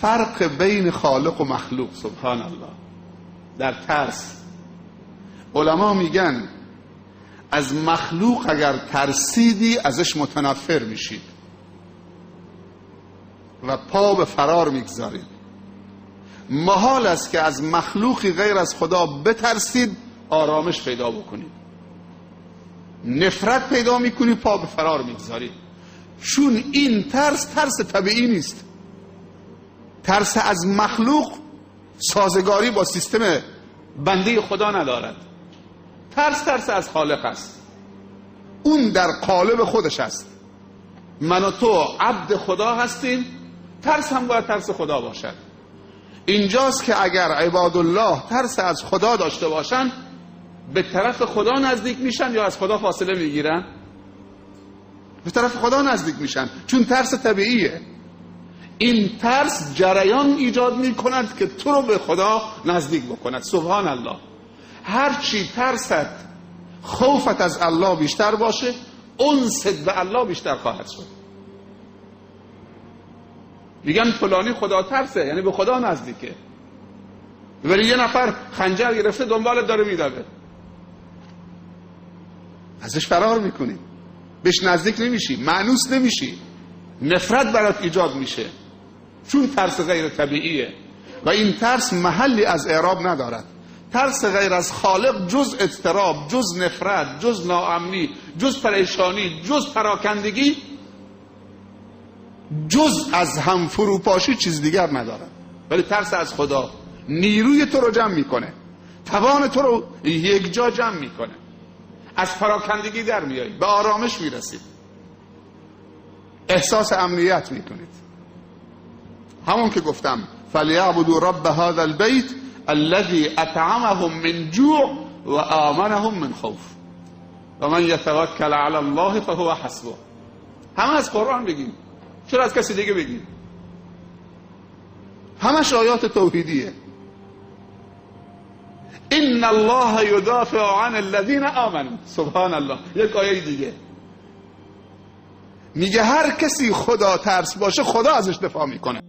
فرق بین خالق و مخلوق. سبحان الله. در ترس علما میگن از مخلوق اگر ترسیدی ازش متنفر میشید و پا به فرار میگذارید. محال است که از مخلوقی غیر از خدا بترسید آرامش پیدا بکنید. نفرت پیدا میکنید، پا به فرار میگذارید. چون این ترس طبیعی نیست. ترس از مخلوق سازگاری با سیستم بنده خدا ندارد. ترس از خالق است. اون در قالب خودش است. من و تو عبد خدا هستیم، ترس هم باید ترس خدا باشد. اینجاست که اگر عباد الله ترس از خدا داشته باشن به طرف خدا نزدیک میشن یا از خدا فاصله میگیرن؟ به طرف خدا نزدیک میشن، چون ترس طبیعیه. این ترس جریان ایجاد میکند که تو رو به خدا نزدیک بکند. سبحان الله. هرچی ترست، خوفت از الله بیشتر باشه، انست به الله بیشتر خواهد شد. میگن فلانی خدا ترسه، یعنی به خدا نزدیکه. ولی یه نفر خنجر گرفته دنبالت داره میدوه، ازش فرار میکنی، بهش نزدیک نمیشی، مانوس نمیشی، نفرت برات ایجاد میشه، چون ترس غیر طبیعیه. و این ترس محلی از اعراب ندارد. ترس غیر از خالق جز اضطراب، جز نفرت، جز ناامنی، جز پریشانی، جز پراکندگی، جز از هم فروپاشی چیز دیگر ندارد. ولی ترس از خدا نیروی تو رو جمع میکنه، توان تو رو یک جا جمع میکنه، از پراکندگی در میایید، به آرامش میرسید، احساس امنیت میکنید. همون که گفتم فلیعبدوا رب هذا البیت الذي اطعمهم من جوع و آمنهم من خوف و من یتوکل علی الله فهو حسبه. همه از قرآن بگیم، چرا از کسی دیگه بگیم؟ همش آیات توحیدیه. ان الله یدافع عن الذین آمنوا. سبحان الله. یک آیه دیگه میگه هر کسی خدا ترس باشه خدا ازش دفاع میکنه.